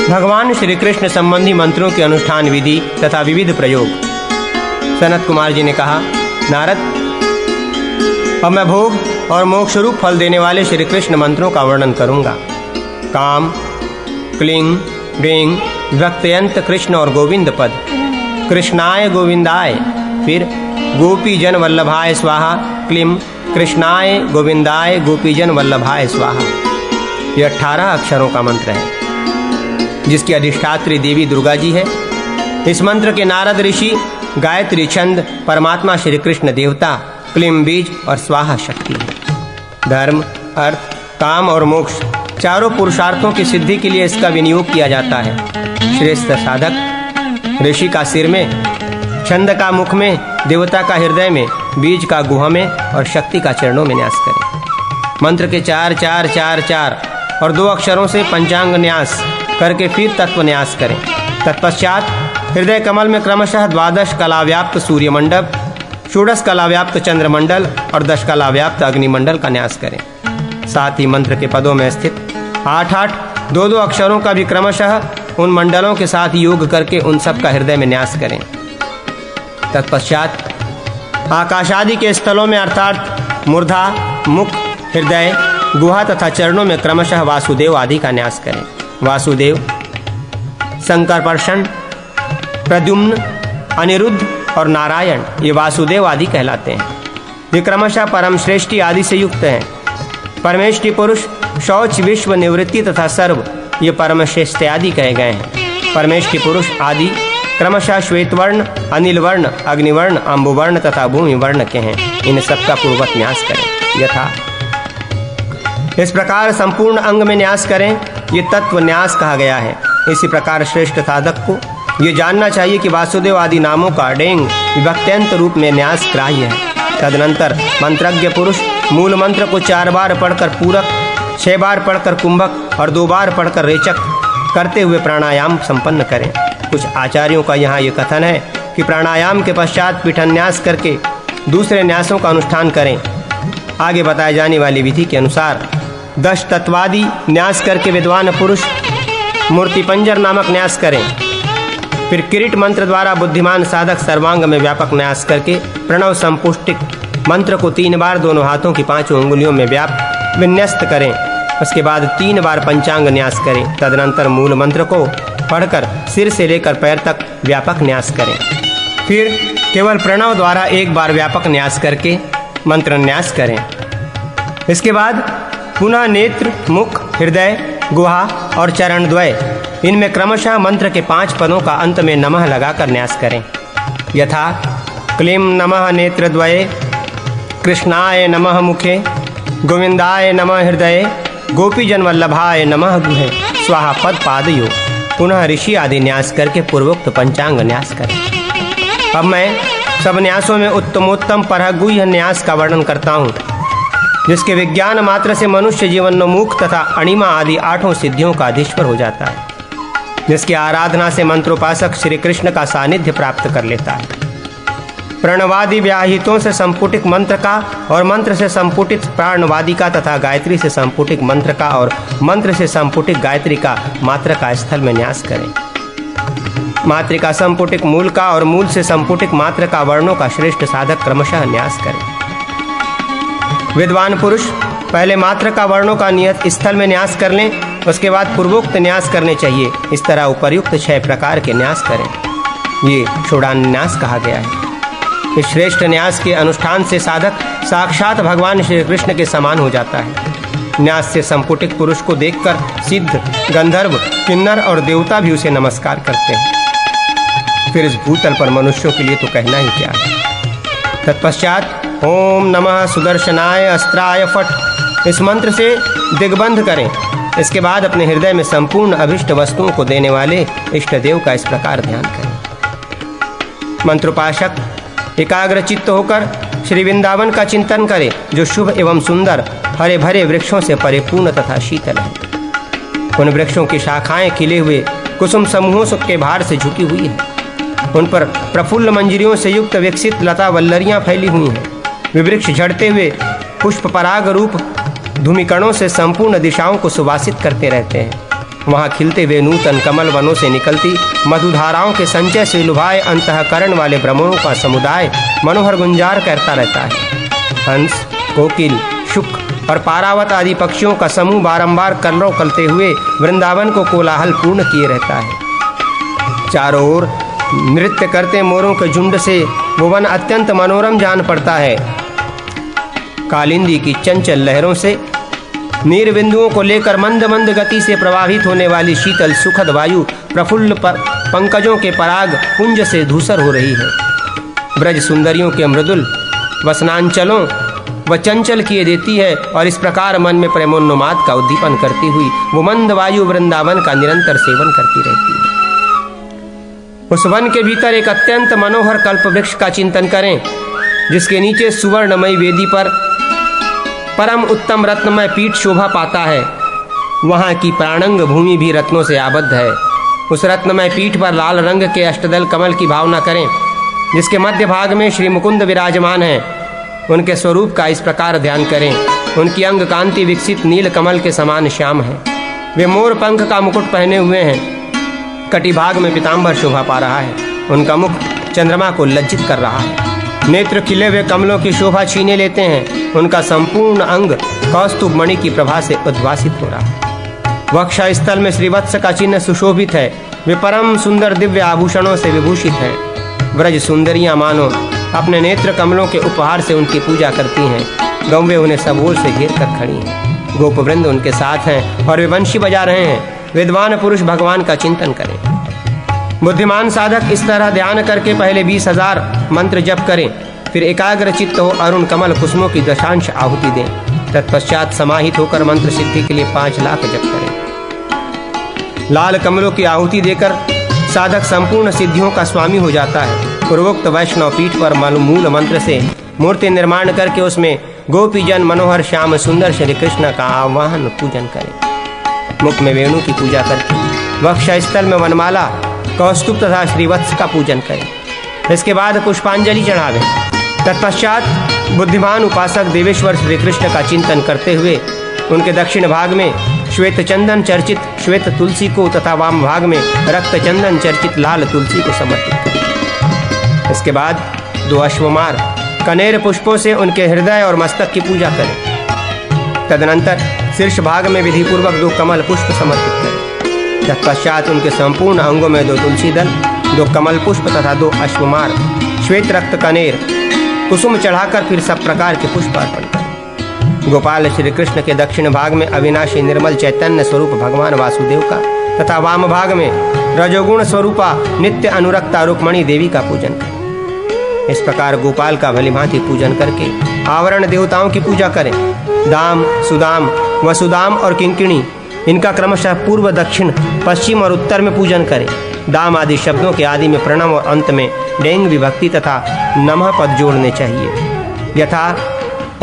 भगवान श्री कृष्ण संबंधी मंत्रों के अनुष्ठान विधि तथा विविध प्रयोग। सनत कुमार जी ने कहा, नारद, अब मैं भोग और मोक्ष रूप फल देने वाले श्री कृष्ण मंत्रों का वर्णन करूंगा। काम, क्लीं, ग्रीं, विभक्त्यंत कृष्ण और गोविंद पद। कृष्णाय गोविंदाय, फिर गोपी जन वल्लभाय स्वाहा, क्लीं कृष्णाय गोविंदाय गोपीजन वल्लभाय स्वाहा। ये 18 अक्षरों का मंत्र है, जिसकी अधिष्ठात्री देवी दुर्गा जी है। इस मंत्र के नारद ऋषि, गायत्री छंद, परमात्मा श्री कृष्ण देवता, क्लीं बीज और स्वाहा शक्ति है। धर्म, अर्थ, काम और मोक्ष चारों पुरुषार्थों की सिद्धि के लिए इसका विनियोग किया जाता है। श्रेष्ठ साधक ऋषि का सिर में, छंद का मुख में, देवता का हृदय में, बीज का गुहा में और शक्ति का चरणों में न्यास करें। मंत्र के 4 4 4 4 और 2 अक्षरों से पंचांग न्यास करके फिर तत्व न्यास करें। तत्पश्चात हृदय कमल में क्रमशः 12 कलाव्याप्त सूर्यमंडल, 16 कलाव्याप्त चंद्रमंडल और 10 कलाव्याप्त अग्निमंडल का न्यास करें। साथ ही मंत्र के पदों में स्थित 8 2 अक्षरों का भी क्रमशः उन मंडलों के साथ योग करके उन सब का हृदय में न्यास करें। तत्पश्चात आकाश आदि के स्थलों में अर्थात मूर्धा, मुख, हृदय, गुहा तथा चरणों में क्रमशः वासुदेव आदि का न्यास करें। वासुदेव, संकर्षण, प्रद्युम्न, अनिरुद्ध और नारायण ये वासुदेव आदि कहलाते हैं। ये क्रमशः परम श्रेष्ठी आदि से युक्त हैं। परमेष्टि पुरुष, शौच, विश्व निवृत्ति तथा सर्व ये परम श्रेष्ठ आदि कहे गए हैं। परमेष्टि पुरुष आदि क्रमशः श्वेत वर्ण, अनिल वर्ण, अग्निवर्ण, अम्बुवर्ण तथा भूमि वर्ण के हैं। इन सबका पूर्वक न्यास करें। यथा इस प्रकार संपूर्ण अंग में न्यास करें। ये तत्व न्यास कहा गया है। इसी प्रकार श्रेष्ठ साधक को ये जानना चाहिए कि वासुदेव आदि नामों का डेंग विभक्त्यंत रूप में न्यास ग्राह्य है। तदनंतर मंत्रज्ञ पुरुष मूल मंत्र को 4 बार पढ़कर पूरक, 6 बार पढ़कर कुंभक और 2 बार पढ़कर रेचक करते हुए प्राणायाम संपन्न करें। कुछ आचार्यों का यहाँ ये कथन है कि प्राणायाम के पश्चात पीठन्यास करके दूसरे न्यासों का अनुष्ठान करें। आगे बताए जाने वाली विधि के अनुसार 10 तत्वादि न्यास करके विद्वान पुरुष मूर्तिपंजर नामक न्यास करें। फिर किरीट मंत्र द्वारा बुद्धिमान साधक सर्वांग में व्यापक न्यास करके प्रणव संपुष्टिक मंत्र को 3 बार दोनों हाथों की 5 उंगलियों में विन्यस्त करें। उसके बाद 3 बार पंचांग न्यास करें। तदनंतर मूल मंत्र को पढ़कर सिर से लेकर पैर तक व्यापक न्यास करें। फिर केवल प्रणव द्वारा 1 बार व्यापक न्यास करके मंत्र न्यास करें। इसके बाद पुनः नेत्र, मुख, हृदय, गुहा और चरण द्वय इनमें क्रमशः मंत्र के 5 पदों का अंत में नमः लगाकर न्यास करें। यथा क्लीं नमः नेत्रद्वये, कृष्णाय नमः मुखे, गोविंदाय नमः हृदये, गोपीजन वल्लभाय नमः गुहे, स्वाहा पद पादयो। पुनः ऋषि आदि न्यास करके पूर्वोक्त पंचांग न्यास करें। अब मैं सब न्यासों में उत्तमोत्तम परहगुह्य न्यास का वर्णन करता हूँ, जिसके विज्ञान मात्र से मनुष्य जीवनोन्मुख तथा अणिमा आदि 8 सिद्धियों का अधीश्वर हो जाता है, जिसकी आराधना से मंत्रोपासक श्री कृष्ण का सानिध्य प्राप्त कर लेता है। प्रणवादि व्याहितों से संपुटिक मंत्र का और मंत्र से संपुटित प्राणवादि का तथा गायत्री से संपुटिक मंत्र का और मंत्र से संपुटिक गायत्री का मात्रका स्थल में न्यास करें। मात्रिका संपुटिक मूल का और मूल से संपुटिक मात्र का वर्णों का श्रेष्ठ साधक क्रमशः न्यास करें। विद्वान पुरुष पहले मात्र का वर्णों का नियत स्थल में न्यास कर लें, उसके बाद पूर्वोक्त न्यास करने चाहिए। इस तरह उपर्युक्त 6 प्रकार के न्यास करें। ये षोडन्यास कहा गया है। इस श्रेष्ठ न्यास के अनुष्ठान से साधक साक्षात भगवान श्री कृष्ण के समान हो जाता है। न्यास से संपुटिक पुरुष को देखकर सिद्ध, गंधर्व, किन्नर और देवता भी उसे नमस्कार करते हैं। फिर इस भूतल पर मनुष्यों के लिए तो कहना ही क्या है। तत्पश्चात ओम नमः सुदर्शनाय अस्त्राय फट इस मंत्र से दिग्बंध करें। इसके बाद अपने हृदय में संपूर्ण अभिष्ट वस्तुओं को देने वाले इष्ट देव का इस प्रकार ध्यान करें। मंत्रोपासक एकाग्र चित्त होकर श्री वृंदावन का चिंतन करें, जो शुभ एवं सुंदर हरे भरे वृक्षों से परिपूर्ण तथा शीतल है। उन वृक्षों की शाखाएं खिले हुए कुसुम समूहों के भार से झुकी हुई है। उन पर प्रफुल्ल मंजरियों से युक्त विकसित लता वल्लरियां फैली हुई हैं। वे वृक्ष झड़ते हुए पुष्प पराग रूप धूमिकणों से संपूर्ण दिशाओं को सुवासित करते रहते हैं वहाँ खिलते हुए नूतन कमल वनों से निकलती मधुधाराओं के संचय से लुभाए अंतःकरण वाले भ्रमरों का समुदाय मनोहर गुंजार करता रहता है। हंस, कोकिल, शुक और पारावत आदि पक्षियों का समूह बारंबार कलरव करते हुए वृंदावन को कोलाहल पूर्ण किए रहता है। चारों ओर नृत्य करते मोरों के झुंड से वो वन अत्यंत मनोरम जान पड़ता है। कालिंदी की चंचल लहरों से नीर बिंदुओं को लेकर मंद मंद गति से प्रवाहित होने वाली शीतल सुखद वायु प्रफुल्ल पंकजों के पराग पुंज से धूसर हो रही है। ब्रज सुंदरियों के मृदुल वसनांचलों व चंचल किए देती है और इस प्रकार मन में प्रेमोन्माद का उद्दीपन करती हुई वो मंद वायु वृंदावन का निरंतर सेवन करती रहती है। उस वन के भीतर एक अत्यंत मनोहर कल्प वृक्ष का चिंतन करें, जिसके नीचे सुवर्णमयी वेदी पर परम उत्तम रत्नमय पीठ शोभा पाता है। वहाँ की प्राणंग भूमि भी रत्नों से आबद्ध है। उस रत्नमय पीठ पर लाल रंग के अष्टदल कमल की भावना करें, जिसके मध्य भाग में श्री मुकुंद विराजमान हैं। उनके स्वरूप का इस प्रकार ध्यान करें। उनकी अंग कांति विकसित नील कमल के समान श्याम है। वे मोर पंख का मुकुट पहने हुए हैं। कटिभाग में पीताम्बर शोभा पा रहा है। उनका मुख चंद्रमा को लज्जित कर रहा है। नेत्र खिले हुए कमलों की शोभा छीने लेते हैं। उनका संपूर्ण अंग कौस्तुभ मणि की प्रभा से उद्भासित हो रहा है। वक्षा स्थल में श्रीवत्स का चिन्ह सुशोभित है। वे परम सुंदर दिव्य आभूषणों से विभूषित हैं। ब्रज सुंदरियां मानो अपने नेत्र कमलों के उपहार से उनकी पूजा करती हैं। गौवें उन्हें सब ओर से घेर कर खड़ी हैं। गोपवृंद उनके साथ हैं और वे वंशी बजा रहे हैं। विद्वान पुरुष भगवान का चिंतन करें। बुद्धिमान साधक इस तरह ध्यान करके पहले 20,000 मंत्र जप करें, फिर एकाग्र चित्त हो अरुण कमल कुसुमों की दशांश आहुति दें। तत्पश्चात समाहित होकर मंत्र सिद्धि के लिए 5 लाख जप करें। लाल कमलों की आहुति देकर साधक संपूर्ण सिद्धियों का स्वामी हो जाता है। पूर्वोक्त वैष्णव पीठ पर मूल मंत्र से मूर्ति निर्माण करके उसमें गोपीजन मनोहर श्याम सुंदर श्री कृष्ण का आह्वान पूजन करें। मुख में वेणु की पूजा करके वक्ष स्थल में वनमाला कौस्तुभ तथा श्रीवत्स का पूजन करें। इसके बाद पुष्पांजलि चढ़ावें। तत्पश्चात बुद्धिमान उपासक देवेश्वर श्री कृष्ण का चिंतन करते हुए उनके दक्षिण भाग में श्वेत चंदन चर्चित श्वेत तुलसी को तथा वाम भाग में रक्त चंदन चर्चित लाल तुलसी को समर्पित करें। इसके बाद 2 अश्वमार कनेर पुष्पों से उनके हृदय और मस्तक की पूजा करें। तदनंतर शीर्ष भाग में विधिपूर्वक 2 कमल पुष्प समर्पित करें। तत्पश्चात उनके संपूर्ण अंगों में 2 तुलसी दल, 2 कमल पुष्प तथा 2 अश्वमार श्वेत रक्त कनेर कुसुम चढ़ाकर फिर सब प्रकार के पुष्प अर्पण करें। गोपाल श्री कृष्ण के दक्षिण भाग में अविनाशी निर्मल चैतन्य स्वरूप भगवान वासुदेव का तथा वाम भाग में रजोगुण स्वरूपा नित्य अनुरक्ता रुक्मणी देवी का पूजन करें। इस प्रकार गोपाल का भलीभांति पूजन करके आवरण देवताओं की पूजा करें। दाम, सुदाम, वसुदाम और किंकिणी इनका क्रमशः पूर्व, दक्षिण, पश्चिम और उत्तर में पूजन करें। दाम आदि शब्दों के आदि में प्रणव और अंत में डेंग विभक्ति तथा नमः पद जोड़ने चाहिए। यथा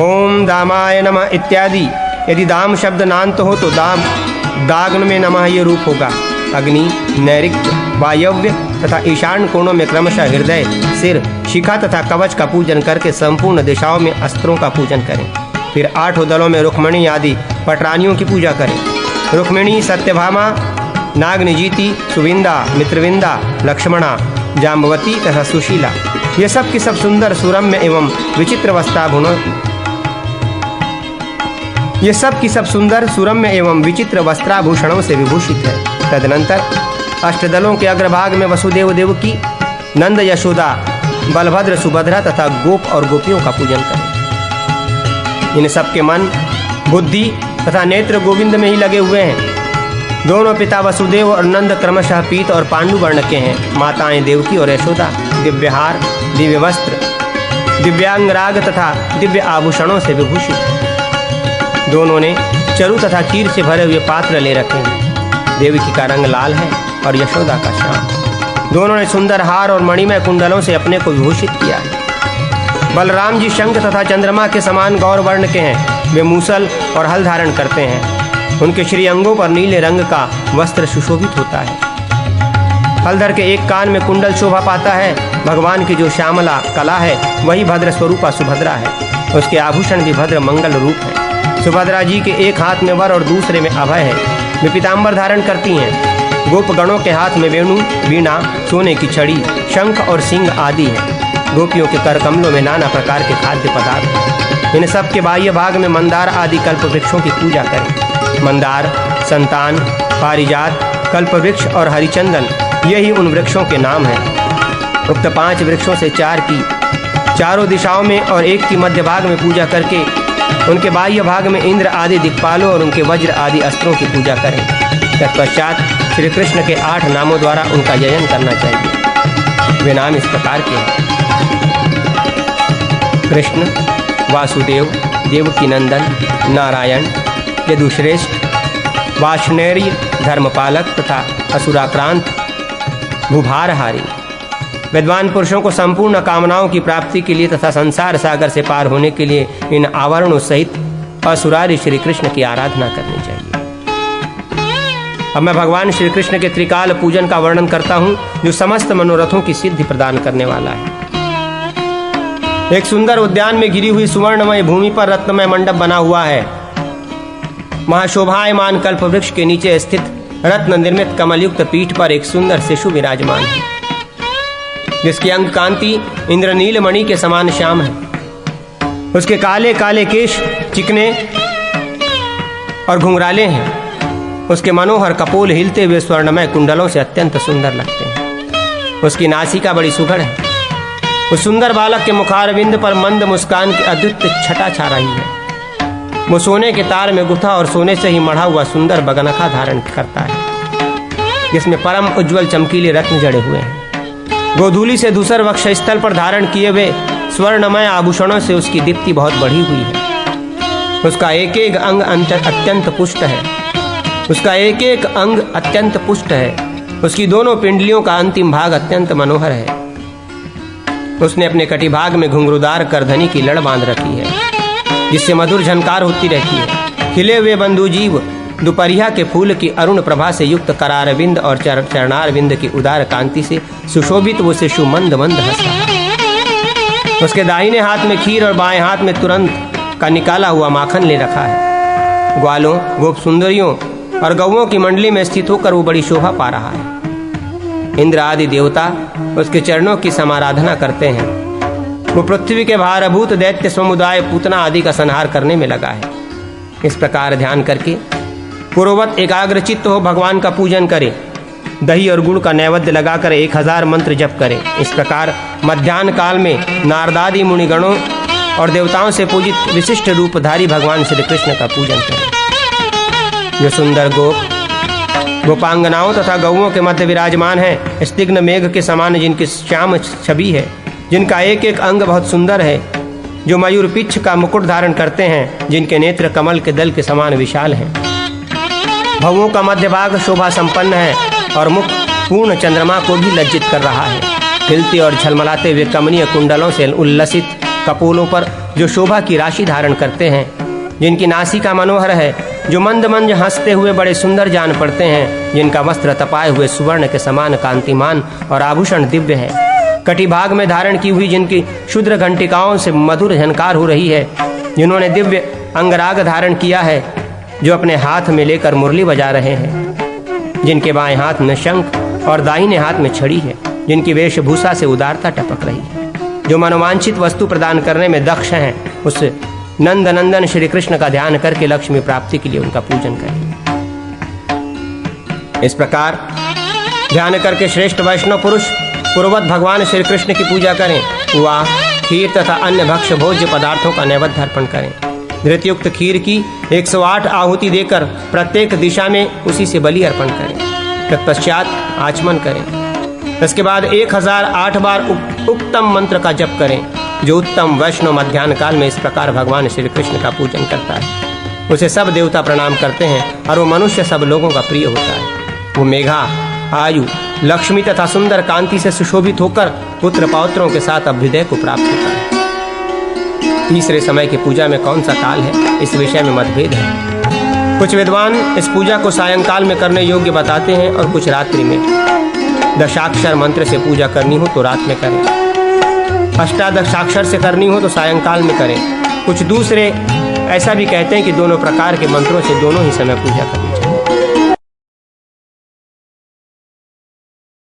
ओम दामाय नमः इत्यादि। यदि दाम शब्द नान्त हो तो दाग्न में नमः ये रूप होगा। अग्नि, नैऋत्य, वायव्य तथा ईशान कोणों में क्रमशः हृदय, सिर, शिखा तथा कवच का पूजन करके संपूर्ण दिशाओं में अस्त्रों का पूजन करें। फिर 8 दलों में रुक्मिणी आदि पटरानियों की पूजा करें। रुक्मिणी, सत्यभामा, नागनिजीति, सुविंदा, मित्रविंदा, लक्ष्मणा, जाम्बवती तथा सुशीला ये सब की सब सुंदर सुरम्य एवं विचित्र वस्त्राभूषणों से विभूषित है। तदनंतर अष्टदलों के अग्रभाग में वसुदेव देवकी, नंद, यशोदा, बलभद्र, सुभद्रा तथा गोप और गोपियों का पूजन करें। इन सब के मन, बुद्धि तथा नेत्र गोविंद में ही लगे हुए हैं। दोनों पिता वसुदेव और नंद क्रमशः पीत और पांडु वर्ण के हैं। माताएं देवकी और यशोदा दिव्यहार, दिव्य वस्त्र, दिव्यांगराग तथा दिव्य आभूषणों से विभूषित हैं। दोनों ने चरु तथा चीर से भरे हुए पात्र ले रखे हैं। देवकी का रंग लाल है और यशोदा का श्याम। दोनों ने सुंदर हार और मणिमय कुंडलों से अपने को विभूषित किया है। बलराम जी शंख तथा चंद्रमा के समान गौर वर्ण के हैं। वे मूसल और हल धारण करते हैं। उनके श्री अंगों पर नीले रंग का वस्त्र सुशोभित होता है। हलधर के एक कान में कुंडल शोभा पाता है। भगवान की जो श्यामला कला है वही भद्र स्वरूपा सुभद्रा है। उसके आभूषण भी भद्र मंगल रूप है। सुभद्रा जी के एक हाथ में वर और दूसरे में अभय है। वे पीताम्बर धारण करती हैं। गोपगणों के हाथ में वेणु, वीणा, सोने की छड़ी, शंख और सिंह आदि है। गोपियों के कर कमलों में नाना प्रकार के खाद्य पदार्थ हैं। इन सब के बाह्य भाग में मंदार आदि कल्प वृक्षों की पूजा करें। मंदार, संतान, पारिजात, कल्प वृक्ष और हरिचंदन, यही उन वृक्षों के नाम हैं। उक्त 5 वृक्षों से 4 की चारों दिशाओं में और एक की मध्य भाग में पूजा करके उनके बाह्य भाग में इंद्र आदि दिक्पालों और उनके वज्र आदि अस्त्रों की पूजा करें। तत्पश्चात श्री कृष्ण के 8 नामों द्वारा उनका जयन करना चाहिए। वे नाम इस प्रकार के हैं: कृष्ण, वासुदेव, देवकी नंदन, नारायण, यदुश्रेष्ठ, वार्ष्णेय, धर्मपालक तथा असुराक्रांत, भूभारहारी। विद्वान पुरुषों को संपूर्ण कामनाओं की प्राप्ति के लिए तथा संसार सागर से पार होने के लिए इन आवरणों सहित असुरारी श्री कृष्ण की आराधना करनी चाहिए। अब मैं भगवान श्री कृष्ण के त्रिकाल पूजन का वर्णन करता हूँ, जो समस्त मनोरथों की सिद्धि प्रदान करने वाला है। एक सुंदर उद्यान में घिरी हुई सुवर्णमय भूमि पर रत्नमय मंडप बना हुआ है। वहां शोभायमान कल्प वृक्ष के नीचे स्थित रत्न निर्मित कमलयुक्त पीठ पर एक सुंदर शिशु विराजमान है, जिसकी अंग कांति इंद्रनील मणि के समान श्याम है। उसके काले काले केश चिकने और घुंघराले हैं। उसके मनोहर कपोल हिलते हुए स्वर्णमय कुंडलों से अत्यंत सुंदर लगते हैं। उसकी नासिका बड़ी सुघड़ है। उस सुंदर बालक के मुखारविंद पर मंद मुस्कान की अद्भुत छटा छा रही है। वो सोने के तार में गुथा और सोने से ही मढ़ा हुआ सुंदर बगनखा धारण करता है, जिसमें परम उज्ज्वल चमकीले रत्न जड़े हुए हैं। गोधूली से धूसर वक्ष स्थल पर धारण किए हुए स्वर्णमय आभूषणों से उसकी दीप्ति बहुत बढ़ी हुई है। उसका एक एक अंग अत्यंत पुष्ट है। उसकी दोनों पिंडलियों का अंतिम भाग अत्यंत मनोहर है। उसने अपने कटिभाग में घुंघरूदार करधनी की लड़ बांध रखी है, जिससे मधुर झनकार होती रहती है। खिले हुए बंधुजीव दोपहरिया के फूल की अरुण प्रभा से युक्त करारविंद और चरणारविंद की उदार कांति से सुशोभित वो शिशु मंद मंद हंस रहा है। उसके दाहिने हाथ में खीर और बाएं हाथ में तुरंत का निकाला हुआ माखन ले रखा है। ग्वालों, गोप सुंदरियों और गौओं की मंडली में स्थित होकर वो बड़ी शोभा पा रहा है। इंद्र आदि देवता उसके चरणों की समाराधना करते हैं। वो पृथ्वी के भारभूत दैत्य समुदाय पूतना आदि का संहार करने में लगा है। इस प्रकार ध्यान करके पूर्ववत एकाग्र चित्त हो भगवान का पूजन करे। दही और गुड़ का नैवेद्य लगाकर 1000 मंत्र जप करें। इस प्रकार मध्याह्न काल में नारदादि मुनिगणों और देवताओं से पूजित विशिष्ट रूपधारी भगवान श्री कृष्ण का पूजन करें। जो सुंदर गोपांगनाओं तथा गौओं के मध्य विराजमान है, स्निग्ध मेघ के समान जिनकी श्याम छवि है, जिनका एक एक अंग बहुत सुंदर है, जो मयूर पिच्छ का मुकुट धारण करते हैं, जिनके नेत्र कमल के दल के समान विशाल हैं। भवों का मध्य भाग शोभा संपन्न है और मुख पूर्ण चंद्रमा को भी लज्जित कर रहा है। हिलते और झलमलाते हुए कमनीय कुंडलों से उल्लसित कपोलों पर जो शोभा की राशि धारण करते हैं, जिनकी नासिका मनोहर है, जो मंद मंद हंसते हुए बड़े सुंदर जान पड़ते हैं, जिनका वस्त्र तपाए हुए सुवर्ण के समान कांतिमान और आभूषण दिव्य है, कटिभाग में धारण की हुई जिनकी क्षुद्र घंटिकाओं से मधुर झनकार हो रही है, जिन्होंने दिव्य अंगराग धारण किया है, जो अपने हाथ में लेकर मुरली बजा रहे हैं, जिनके बाएं हाथ में शंख और दाहिने हाथ में छड़ी है, जिनकी वेशभूषा से उदारता टपक रही है, जो मनोवांछित वस्तु प्रदान करने में दक्ष हैं, उस नंद नंदन श्री कृष्ण का ध्यान करके लक्ष्मी प्राप्ति के लिए उनका पूजन करें। इस प्रकार ध्यान करके श्रेष्ठ वैष्णव पुरुष पूर्ववत भगवान श्री कृष्ण की पूजा करें। वह खीर तथा अन्य भक्ष्य भोज्य पदार्थों का नैवेद्य अर्पण करें। धृतयुक्त खीर की 108 आहुति देकर प्रत्येक दिशा में उसी से बलि अर्पण करें। तत्पश्चात आचमन करें। इसके बाद 1008 बार उत्तम मंत्र का जप करें। जो उत्तम वैष्णव मध्याह्न काल में इस प्रकार भगवान श्री कृष्ण का पूजन करता है, उसे सब देवता प्रणाम करते हैं और वो मनुष्य सब लोगों का प्रिय होता है। वो मेघा, आयु, लक्ष्मी तथा सुंदर कांति से सुशोभित होकर पुत्र पौत्रों के साथ अभ्युदय को प्राप्त होता है। तीसरे समय की पूजा में कौन सा काल है, इस विषय में मतभेद है। कुछ विद्वान इस पूजा को सायंकाल में करने योग्य बताते हैं और कुछ रात्रि में। दशाक्षर मंत्र से पूजा करनी हो तो रात में करें, अष्टादशाक्षर से करनी हो तो सायंकाल में करें। कुछ दूसरे ऐसा भी कहते हैं कि दोनों प्रकार के मंत्रों से दोनों ही समय पूजा करनी चाहिए।